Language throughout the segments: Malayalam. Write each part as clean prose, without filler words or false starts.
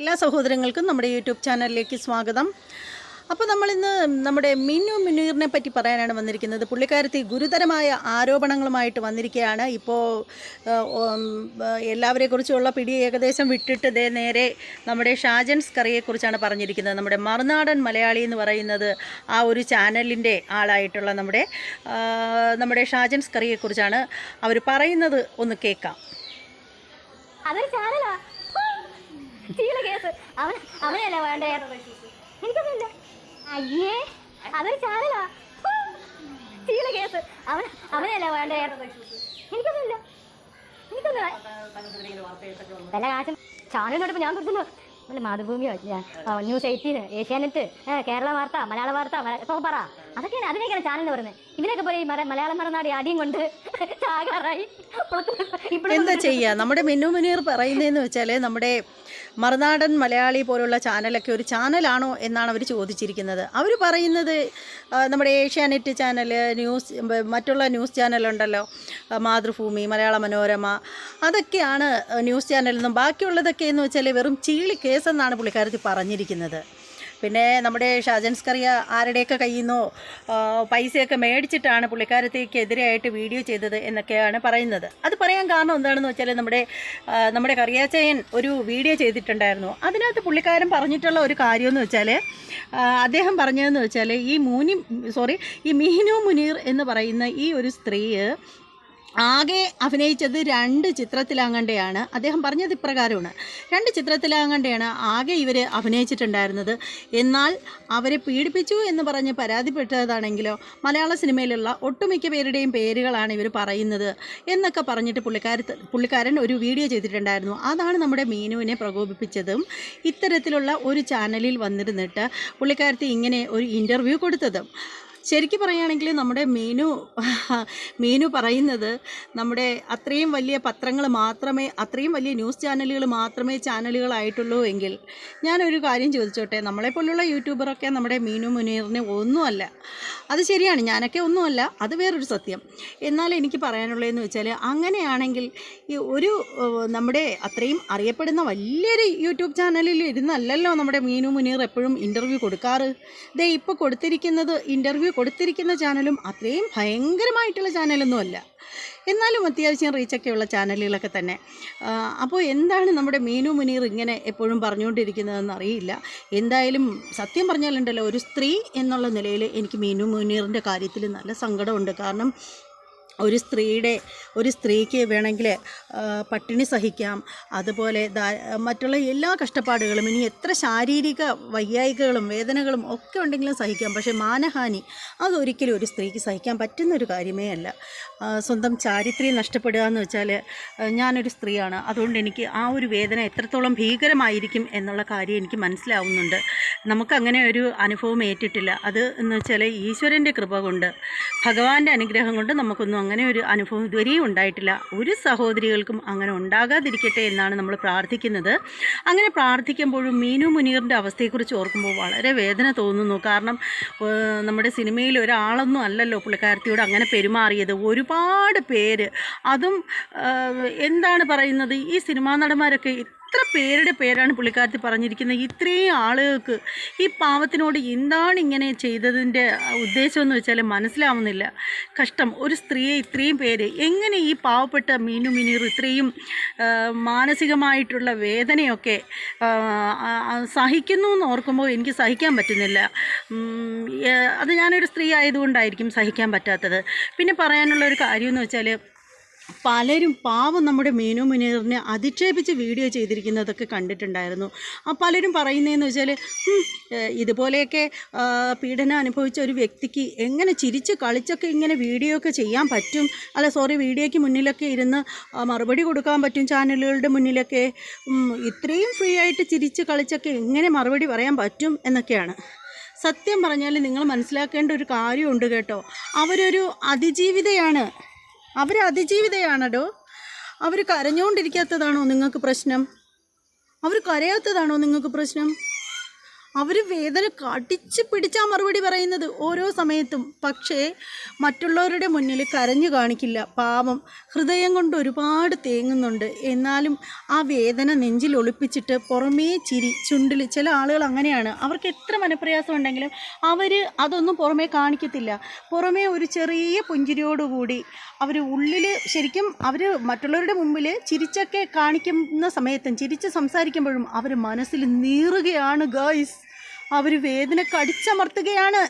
എല്ലാ സഹോദരങ്ങൾക്കും നമ്മുടെ യൂട്യൂബ് ചാനലിലേക്ക് സ്വാഗതം. അപ്പോൾ നമ്മളിന്ന് നമ്മുടെ മിന്നു മുനീറിനെ പറ്റി പറയാനാണ് വന്നിരിക്കുന്നത്. പുള്ളിക്കാരത്തി ഗുരുതരമായ ആരോപണങ്ങളുമായിട്ട് വന്നിരിക്കുകയാണ്. ഇപ്പോൾ എല്ലാവരെക്കുറിച്ചുള്ള പിടി ഏകദേശം വിട്ടിട്ട് നേരെ നമ്മുടെ ഷാജൻ സ്കറിയെക്കുറിച്ചാണ് പറഞ്ഞിരിക്കുന്നത്. നമ്മുടെ മറുനാടൻ മലയാളി എന്ന് പറയുന്നത് ആ ഒരു ചാനലിൻ്റെ ആളായിട്ടുള്ള നമ്മുടെ ഷാജൻ സ്കറിയെക്കുറിച്ചാണ് അവർ പറയുന്നത്. ഒന്ന് കേൾക്കാം. അതൊരു ചാനലാ. കേസ് അവനല്ല വേണ്ടേ? എനിക്കൊന്നുമില്ല. അയ്യേ, അതൊരു ചാനലാ. കേസ് അവനല്ല വേണ്ടേ? എനിക്കൊന്നുമില്ല. വല്ല കാശും ചാനൽ നോട്ടപ്പോൾ ഞാൻ കൊടുക്കുന്നു. മാതൃഭൂമിയോ, ന്യൂസ് 18, ഏഷ്യാനെറ്റ്, കേരള വാർത്ത, മലയാള വാർത്ത ഇപ്പോൾ പറ. അതൊക്കെയാണ് അതിനൊക്കെയാണ് ചാനൽ എന്ന് പറയുന്നത്. ഇവരൊക്കെ പോയി മലയാളം മറന്നാടി അടിയും കൊണ്ട് ചാകാറായി. എന്താ ചെയ്യുക? നമ്മുടെ മിന്നു മുനീർ പറയുന്നതെന്ന് വെച്ചാൽ നമ്മുടെ മറുനാടൻ മലയാളി പോലുള്ള ചാനലൊക്കെ ഒരു ചാനലാണോ എന്നാണ് അവർ ചോദിച്ചിരിക്കുന്നത്. അവർ പറയുന്നത് നമ്മുടെ ഏഷ്യാനെറ്റ് ചാനൽ, മറ്റുള്ള ന്യൂസ് ചാനലുണ്ടല്ലോ, മാതൃഭൂമി, മലയാള മനോരമ, അതൊക്കെയാണ് ന്യൂസ് ചാനലെന്നും ബാക്കിയുള്ളതൊക്കെ എന്ന് വെച്ചാൽ വെറും ചീളി കേസെന്നാണ് പുള്ളിക്കാരത്തി പറഞ്ഞിരിക്കുന്നത്. പിന്നെ നമ്മുടെ ഷാജൻ സ്കറിയ ആരുടെയൊക്കെ കയ്യിൽ നിന്നോ പൈസയൊക്കെ മേടിച്ചിട്ടാണ് പുള്ളിക്കാരത്തേക്കെതിരെയായിട്ട് വീഡിയോ ചെയ്തത് എന്നൊക്കെയാണ് പറയുന്നത്. അത് പറയാൻ കാരണം എന്താണെന്ന് വെച്ചാൽ നമ്മുടെ കറിയാച്ചയൻ ഒരു വീഡിയോ ചെയ്തിട്ടുണ്ടായിരുന്നു. അതിനകത്ത് പുള്ളിക്കാരൻ പറഞ്ഞിട്ടുള്ള ഒരു കാര്യമെന്ന് വെച്ചാൽ, അദ്ദേഹം പറഞ്ഞതെന്ന് വെച്ചാൽ ഈ മീനു മുനീർ എന്ന് പറയുന്ന ഈ ഒരു സ്ത്രീ ആകെ അഭിനയിച്ചത് 2 ചിത്രത്തിലാങ്ങണ്ടെയാണ്. അദ്ദേഹം പറഞ്ഞത് ഇപ്രകാരമാണ്: 2 ചിത്രത്തിലാങ്ങണ്ടെയാണ് ആകെ ഇവർ അഭിനയിച്ചിട്ടുണ്ടായിരുന്നത്. എന്നാൽ അവരെ പീഡിപ്പിച്ചു എന്ന് പറഞ്ഞ് പരാതിപ്പെട്ടതാണെങ്കിലോ മലയാള സിനിമയിലുള്ള ഒട്ടുമിക്ക പേരുടെയും പേരുകളാണ് ഇവർ പറയുന്നത് എന്നൊക്കെ പറഞ്ഞിട്ട് പുള്ളിക്കാരൻ ഒരു വീഡിയോ ചെയ്തിട്ടുണ്ടായിരുന്നു. അതാണ് നമ്മുടെ മീനുവിനെ പ്രകോപിപ്പിച്ചതും ഇത്തരത്തിലുള്ള ഒരു ചാനലിൽ വന്നിരുന്നിട്ട് പുള്ളിക്കാരത്തി ഇങ്ങനെ ഒരു ഇൻ്റർവ്യൂ കൊടുത്തതും. ശരിക്കും പറയുകയാണെങ്കിൽ നമ്മുടെ മീനു പറയുന്നത് നമ്മുടെ അത്രയും വലിയ പത്രങ്ങൾ മാത്രമേ, അത്രയും വലിയ ന്യൂസ് ചാനലുകൾ മാത്രമേ ചാനലുകളായിട്ടുള്ളൂ എങ്കിൽ ഞാനൊരു കാര്യം ചോദിച്ചോട്ടെ, നമ്മളെപ്പോലുള്ള യൂട്യൂബറൊക്കെ നമ്മുടെ മീനു മുനീറിനെ ഒന്നുമല്ല. അത് ശരിയാണ്, ഞാനൊക്കെ ഒന്നുമല്ല, അത് വേറൊരു സത്യം. എന്നാൽ എനിക്ക് പറയാനുള്ളതെന്ന് വെച്ചാൽ, അങ്ങനെയാണെങ്കിൽ ഈ നമ്മുടെ അത്രയും അറിയപ്പെടുന്ന വലിയൊരു യൂട്യൂബ് ചാനലിൽ ഇരുന്നല്ലല്ലോ നമ്മുടെ മീനു മുനീർ എപ്പോഴും ഇൻ്റർവ്യൂ കൊടുക്കാറ്. ഇപ്പോൾ ഇൻ്റർവ്യൂ കൊടുത്തിരിക്കുന്ന ചാനലും അത്രയും ഭയങ്കരമായിട്ടുള്ള ചാനലൊന്നുമല്ല, എന്നാലും അത്യാവശ്യം റീച്ചൊക്കെയുള്ള ചാനലുകളൊക്കെ തന്നെ. അപ്പോൾ എന്താണ് നമ്മുടെ മീനു മുനീർ ഇങ്ങനെ എപ്പോഴും പറഞ്ഞുകൊണ്ടിരിക്കുന്നതെന്ന് അറിയില്ല. എന്തായാലും സത്യം പറഞ്ഞാലുണ്ടല്ലോ, ഒരു സ്ത്രീ എന്നുള്ള നിലയിൽ എനിക്ക് മീനു മുനീറിൻ്റെ കാര്യത്തിൽ നല്ല സങ്കടമുണ്ട്. കാരണം ഒരു സ്ത്രീക്ക് വേണമെങ്കിൽ പട്ടിണി സഹിക്കാം, അതുപോലെ മറ്റുള്ള എല്ലാ കഷ്ടപ്പാടുകളും, ഇനി എത്ര ശാരീരിക വൈയായികകളും വേദനകളും ഒക്കെ ഉണ്ടെങ്കിലും സഹിക്കാം. പക്ഷേ മാനഹാനി അതൊരിക്കലും ഒരു സ്ത്രീക്ക് സഹിക്കാൻ പറ്റുന്നൊരു കാര്യമേ അല്ല. സ്വന്തം ചാരിത്രം നഷ്ടപ്പെടുക എന്ന് വെച്ചാൽ, ഞാനൊരു സ്ത്രീയാണ്, അതുകൊണ്ട് എനിക്ക് ആ ഒരു വേദന എത്രത്തോളം ഭീകരമായിരിക്കും എന്നുള്ള കാര്യം എനിക്ക് മനസ്സിലാവുന്നുണ്ട്. നമുക്കങ്ങനെ ഒരു അനുഭവം ഏറ്റിട്ടില്ല. അത് എന്ന് വെച്ചാൽ ഈശ്വരൻ്റെ കൃപ കൊണ്ട്, ഭഗവാന്റെ അനുഗ്രഹം കൊണ്ട് നമുക്കൊന്നും അങ്ങനെ ഒരു അനുഭവം ഇതുവരെയും ഉണ്ടായിട്ടില്ല. ഒരു സഹോദരികൾക്കും അങ്ങനെ ഉണ്ടാകാതിരിക്കട്ടെ എന്നാണ് നമ്മൾ പ്രാർത്ഥിക്കുന്നത്. അങ്ങനെ പ്രാർത്ഥിക്കുമ്പോഴും മീനു മുനീറിൻ്റെ അവസ്ഥയെക്കുറിച്ച് ഓർക്കുമ്പോൾ വളരെ വേദന തോന്നുന്നു. കാരണം നമ്മുടെ സിനിമയിൽ ഒരാളൊന്നും അല്ലല്ലോ പുള്ളിക്കാരത്തിയോട് അങ്ങനെ പെരുമാറിയത്. ഒരുപാട് പേര്, അതും എന്താണ് പറയുന്നത്, ഈ സിനിമാ നടന്മാരൊക്കെ എത്ര പേരുടെ പേരാണ് പുള്ളിക്കാരത്തി പറഞ്ഞിരിക്കുന്നത്. ഇത്രയും ആളുകൾക്ക് ഈ പാവത്തിനോട് എന്താണ് ഇങ്ങനെ ചെയ്തതിൻ്റെ ഉദ്ദേശമെന്ന് വെച്ചാൽ മനസ്സിലാവുന്നില്ല. കഷ്ടം. ഒരു സ്ത്രീയെ ഇത്രയും പേര് എങ്ങനെ ഈ പാവപ്പെട്ട മീനു മുനീർ ഇത്രയും മാനസികമായിട്ടുള്ള വേദനയൊക്കെ സഹിക്കുന്നു എന്ന് ഓർക്കുമ്പോൾ എനിക്ക് സഹിക്കാൻ പറ്റുന്നില്ല. അത് ഞാനൊരു സ്ത്രീ ആയതുകൊണ്ടായിരിക്കും സഹിക്കാൻ പറ്റാത്തത്. പിന്നെ പറയാനുള്ള ഒരു കാര്യമെന്ന് വെച്ചാൽ, പലരും പാവം നമ്മുടെ മീനു മുനീറിനെ അധിക്ഷേപിച്ച് വീഡിയോ ചെയ്തിരിക്കുന്നതൊക്കെ കണ്ടിട്ടുണ്ടായിരുന്നു. പലരും പറയുന്നതെന്ന് വെച്ചാൽ, ഇതുപോലെയൊക്കെ പീഡനം അനുഭവിച്ച ഒരു വ്യക്തിക്ക് എങ്ങനെ ചിരിച്ച് കളിച്ചൊക്കെ ഇങ്ങനെ വീഡിയോ ഒക്കെ ചെയ്യാൻ പറ്റും, വീഡിയോയ്ക്ക് മുന്നിലൊക്കെ ഇരുന്ന് മറുപടി കൊടുക്കാൻ പറ്റും, ചാനലുകളുടെ മുന്നിലൊക്കെ ഇത്രയും ഫ്രീ ആയിട്ട് ചിരിച്ച് കളിച്ചൊക്കെ എങ്ങനെ മറുപടി പറയാൻ പറ്റും എന്നൊക്കെയാണ്. സത്യം പറഞ്ഞാൽ നിങ്ങൾ മനസ്സിലാക്കേണ്ട ഒരു കാര്യമുണ്ട് കേട്ടോ. അവരൊരു അതിജീവിതയാണോ? അവർ കരഞ്ഞുകൊണ്ടിരിക്കാത്തതാണോ നിങ്ങൾക്ക് പ്രശ്നം? അവർ കരയാത്തതാണോ നിങ്ങൾക്ക് പ്രശ്നം? അവർ വേദന കടിച്ച് പിടിച്ചാൽ മറുപടി പറയുന്നത് ഓരോ സമയത്തും. പക്ഷേ മറ്റുള്ളവരുടെ മുന്നിൽ കരഞ്ഞു കാണിക്കില്ല. പാവം ഹൃദയം കൊണ്ട് ഒരുപാട് തേങ്ങുന്നുണ്ട്. എന്നാലും ആ വേദന നെഞ്ചിൽ ഒളിപ്പിച്ചിട്ട് പുറമേ ചിരി ചുണ്ടിൽ. ചില ആളുകൾ അങ്ങനെയാണ്. അവർക്ക് എത്ര മനപ്രയാസം ഉണ്ടെങ്കിലും അവർ അതൊന്നും പുറമേ കാണിക്കത്തില്ല. പുറമേ ഒരു ചെറിയ പുഞ്ചിരിയോടുകൂടി അവർ ഉള്ളിൽ ശരിക്കും അവർ മറ്റുള്ളവരുടെ മുമ്പിൽ ചിരിച്ചൊക്കെ കാണിക്കുന്ന സമയത്തും ചിരിച്ച് സംസാരിക്കുമ്പോഴും അവർ മനസ്സിൽ നീറുകയാണ് ഗായ്സ്. അവർ വേദന കടിച്ചമർത്തുകയാണ്.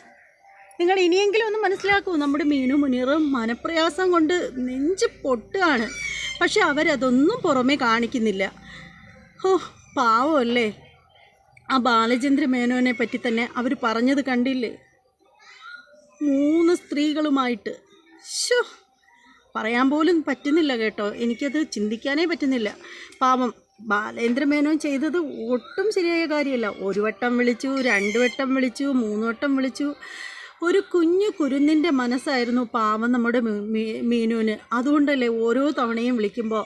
നിങ്ങൾ ഇനിയെങ്കിലും ഒന്ന് മനസ്സിലാക്കൂ. നമ്മുടെ മീനു മുനീറും മനപ്രയാസം കൊണ്ട് നെഞ്ച് പൊട്ടുകയാണ്. പക്ഷെ അവരതൊന്നും പുറമേ കാണിക്കുന്നില്ല. ഓ പാവമല്ലേ. ആ ബാലചന്ദ്ര മേനോനെ പറ്റി തന്നെ അവർ പറഞ്ഞത് കണ്ടില്ലേ? 3 സ്ത്രീകളുമായിട്ട്. ശോ, പറയാൻ പോലും പറ്റുന്നില്ല കേട്ടോ. എനിക്കത് ചിന്തിക്കാനേ പറ്റുന്നില്ല. പാവം ബാലേന്ദ്ര മേനോൻ ചെയ്തത് ഒട്ടും ശരിയായ കാര്യമല്ല. 1 വട്ടം വിളിച്ചു, 2 വട്ടം വിളിച്ചു, 3 വട്ടം വിളിച്ചു. ഒരു കുഞ്ഞു കുരുന്നിൻ്റെ മനസ്സായിരുന്നു പാവം നമ്മുടെ മീനുവിന്. അതുകൊണ്ടല്ലേ ഓരോ തവണയും വിളിക്കുമ്പോൾ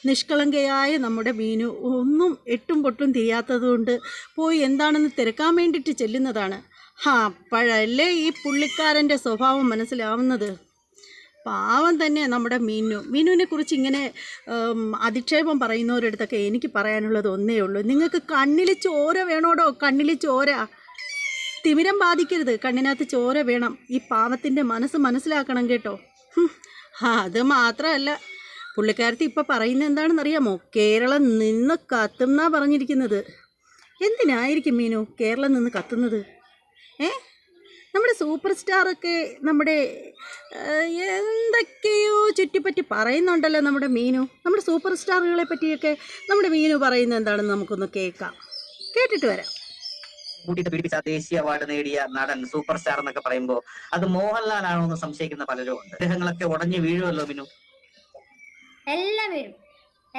നിഷ്കളങ്കയായ നമ്മുടെ മീനു ഒന്നും എട്ടും പൊട്ടും തിരിയാത്തത് കൊണ്ട് പോയി എന്താണെന്ന് തിരക്കാൻ വേണ്ടിയിട്ട് ചെല്ലുന്നതാണ്. അപ്പോഴല്ലേ ഈ പുള്ളിക്കാരൻ്റെ സ്വഭാവം മനസ്സിലാവുന്നത്. പാവം തന്നെ നമ്മുടെ മീനുവിനെ കുറിച്ച് ഇങ്ങനെ അധിക്ഷേപം പറയുന്നവരടുത്തൊക്കെ എനിക്ക് പറയാനുള്ളത് ഒന്നേ ഉള്ളൂ. നിങ്ങൾക്ക് കണ്ണിൽ ചോര വേണോടോ, കണ്ണിൽ ചോര. തിമിരം ബാധിക്കരുത്, കണ്ണിനകത്ത് ചോര വേണം. ഈ പാവത്തിൻ്റെ മനസ്സ് മനസ്സിലാക്കണം കേട്ടോ. അത് മാത്രമല്ല, പുള്ളിക്കാരത്തി ഇപ്പോൾ പറയുന്നത് എന്താണെന്നറിയാമോ? കേരളം നിന്ന് കത്തുന്നാ പറഞ്ഞിരിക്കുന്നത്. എന്തിനായിരിക്കും മീനു കേരളം നിന്ന് കത്തുന്നത്? നമ്മുടെ സൂപ്പർ സ്റ്റാറൊക്കെ നമ്മുടെ എന്തൊക്കെയോ ചുറ്റിപ്പറ്റി പറയുന്നുണ്ടല്ലോ നമ്മുടെ മീനു. നമ്മുടെ സൂപ്പർ സ്റ്റാറുകളെ പറ്റിയൊക്കെ നമ്മുടെ മീനു പറയുന്നത് എന്താണെന്ന് നമുക്കൊന്ന് കേട്ടിട്ട് വരാം. കൂട്ടിയിട്ട് പീഡിപ്പിച്ച ദേശീയ അവാർഡ് നേടിയ നടൻ സൂപ്പർ സ്റ്റാർ എന്നൊക്കെ പറയുമ്പോൾ അത് മോഹൻലാൽ ആണോ എന്ന് സംശയിക്കുന്ന പലരും ഉണ്ട്. ഗ്രഹങ്ങളൊക്കെ ഉടഞ്ഞു വീഴുമല്ലോ മീനു. എല്ലാം വീഴും,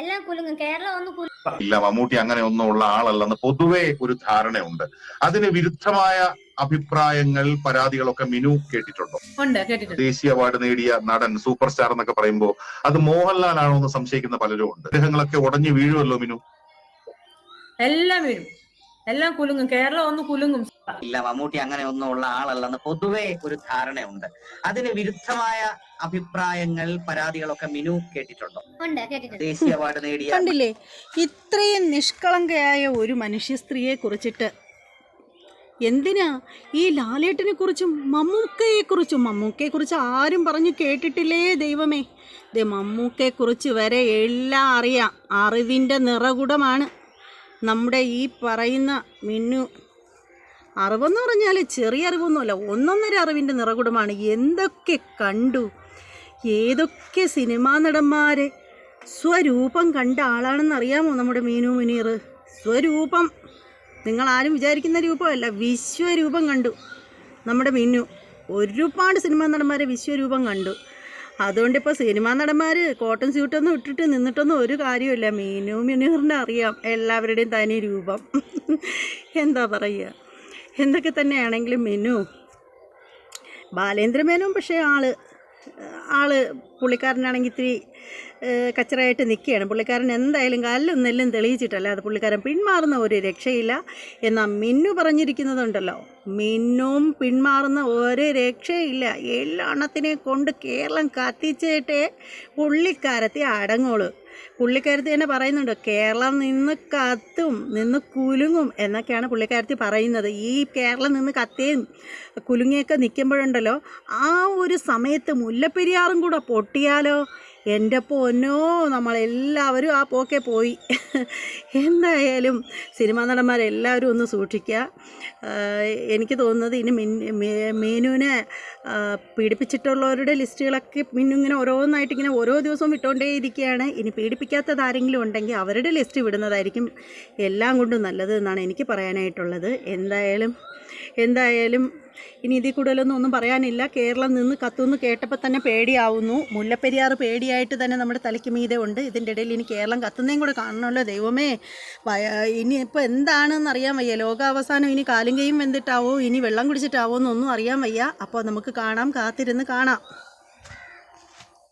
എല്ലാം കുലുങ്ങും. കേരളം ഒന്ന് ഇല്ല, മമ്മൂട്ടി അങ്ങനെ ഒന്നും ഉള്ള ആളല്ലെന്ന് പൊതുവെ ഒരു ധാരണയുണ്ട്. അതിന് വിരുദ്ധമായ അഭിപ്രായങ്ങൾ, പരാതികളൊക്കെ മിനു കേട്ടിട്ടുണ്ടോ? ദേശീയ അവാർഡ് നേടിയ നടൻ സൂപ്പർ സ്റ്റാർ എന്നൊക്കെ പറയുമ്പോൾ അത് മോഹൻലാൽ ആണോ എന്ന് സംശയിക്കുന്ന പലരും ഉണ്ട്. ഗ്രഹങ്ങളൊക്കെ ഉടഞ്ഞു വീഴുമല്ലോ മിനു. എല്ലാം വീഴും, എല്ലാം കുലുങ്ങും. കേരളം ഒന്ന് കുലുങ്ങും. ഇല്ല, മമ്മൂട്ടി അങ്ങനെ ഒന്നും ഉള്ള ആളല്ലെന്ന് പൊതുവെ ഒരു ധാരണയുണ്ട്. അതിന് വിരുദ്ധമായ അഭിപ്രായങ്ങൾ, പരാതികളൊക്കെ മിനു കേട്ടിട്ടുണ്ടോ? ദേശീയ അവാർഡ് നേടിയ കണ്ടില്ലേ, ഇത്രയും നിഷ്കളങ്കയായ ഒരു മനുഷ്യ സ്ത്രീയെ കുറിച്ചിട്ട് എന്തിനാ ഈ ലാലേട്ടനെ കുറിച്ചും മമ്മൂക്കയെക്കുറിച്ച് ആരും പറഞ്ഞു കേട്ടിട്ടില്ലേ ദൈവമേ. മമ്മൂക്കയെക്കുറിച്ച് വരെ എല്ലാം അറിയാം. അറിവിൻ്റെ നിറകുടമാണ് നമ്മുടെ ഈ പറയുന്ന മിന്നു. അറിവെന്ന് പറഞ്ഞാൽ ചെറിയ അറിവൊന്നുമല്ല, 1.5 അറിവിൻ്റെ നിറകുടമാണ്. എന്തൊക്കെ കണ്ടു, ഏതൊക്കെ സിനിമാ നടന്മാരെ സ്വരൂപം കണ്ട ആളാണെന്ന് അറിയാമോ നമ്മുടെ മീനു മുനീർ? സ്വരൂപം, നിങ്ങളാരും വിചാരിക്കുന്ന രൂപമല്ല, വിശ്വരൂപം കണ്ടു നമ്മുടെ മിന്നു. ഒരുപാട് സിനിമാ നടന്മാരെ വിശ്വരൂപം കണ്ടു. അതുകൊണ്ടിപ്പോൾ സിനിമാ നടന്മാർ കോട്ടൺ സ്യൂട്ടൊന്നും ഇട്ടിട്ട് നിന്നിട്ടൊന്നും ഒരു കാര്യമില്ല. മീനു മുനീറിനെ അറിയാം എല്ലാവരുടെയും തനി രൂപം. എന്താ പറയുക, എന്തൊക്കെ തന്നെയാണെങ്കിലും മിന്നു ബാലേന്ദ്ര മേനോൻ പക്ഷേ ആള് പുള്ളിക്കാരനാണെങ്കിൽ ഇത്തിരി കച്ചറായിട്ട് നിൽക്കുകയാണ്. പുള്ളിക്കാരൻ എന്തായാലും കാലിലും നെല്ലും തെളിയിച്ചിട്ടല്ല അത് പുള്ളിക്കാരൻ പിന്മാറുന്ന ഒരു രക്ഷയില്ല. എന്നാൽ മിന്നു പറഞ്ഞിരിക്കുന്നതുണ്ടല്ലോ, മിന്നും പിന്മാറുന്ന ഒരു രക്ഷയില്ല. എല്ലെണ്ണത്തിനെ കൊണ്ട് കേരളം കത്തിച്ചിട്ടേ പുള്ളിക്കാരത്തെ അടങ്ങുള്ളൂ. പുള്ളിക്കാരത്തി തന്നെ പറയുന്നുണ്ട്, കേരളം നിന്ന് കത്തും, നിന്ന് കുലുങ്ങും എന്നൊക്കെയാണ് പുള്ളിക്കാരത്തി പറയുന്നത്. ഈ കേരളം നിന്ന് കത്തിയും കുലുങ്ങിയൊക്കെ നിൽക്കുമ്പോഴുണ്ടല്ലോ, ആ ഒരു സമയത്ത് മുല്ലപ്പെരിയാറും കൂടെ പൊട്ടിയാലോ, എൻ്റെ പൊന്നോ, നമ്മളെല്ലാവരും ആ പോക്കെ പോയി. എന്തായാലും സിനിമാ നടന്മാരെല്ലാവരും ഒന്ന് സൂക്ഷിക്കുക. എനിക്ക് തോന്നുന്നത് ഇനി മീനുവിനെ പീഡിപ്പിച്ചിട്ടുള്ളവരുടെ ലിസ്റ്റുകളൊക്കെ മിന്നിങ്ങനെ ഓരോന്നായിട്ട് ഇങ്ങനെ ഓരോ ദിവസവും വിട്ടുകൊണ്ടേ ഇരിക്കുകയാണ്. ഇനി പീഡിപ്പിക്കാത്തത് ആരെങ്കിലും ഉണ്ടെങ്കിൽ അവരുടെ ലിസ്റ്റ് വിടുന്നതായിരിക്കും എല്ലാം കൊണ്ടും നല്ലത് എന്നാണ് എനിക്ക് പറയാനായിട്ടുള്ളത്. എന്തായാലും ഇനി ഇതിൽ കൂടുതലൊന്നും പറയാനില്ല. കേരളം നിന്ന് കത്തുമെന്ന് കേട്ടപ്പോൾ തന്നെ പേടിയാവുന്നു. മുല്ലപ്പെരിയാർ പേടിയായിട്ട് തന്നെ നമ്മുടെ തലയ്ക്ക് മീതെ ഉണ്ട്. ഇതിൻ്റെ ഇടയിൽ ഇനി കേരളം കത്തുന്നതും കൂടെ കാണണമല്ലോ ദൈവമേ. ഇനിയിപ്പോൾ എന്താണെന്ന് അറിയാൻ വയ്യ. ലോകാവസാനം ഇനി കാലും കൈയും വെന്തിട്ടാവോ, ഇനി വെള്ളം കുടിച്ചിട്ടാവോ എന്നൊന്നും അറിയാൻ വയ്യ. അപ്പോൾ നമുക്ക് കാത്തിരുന്ന് കാണാം.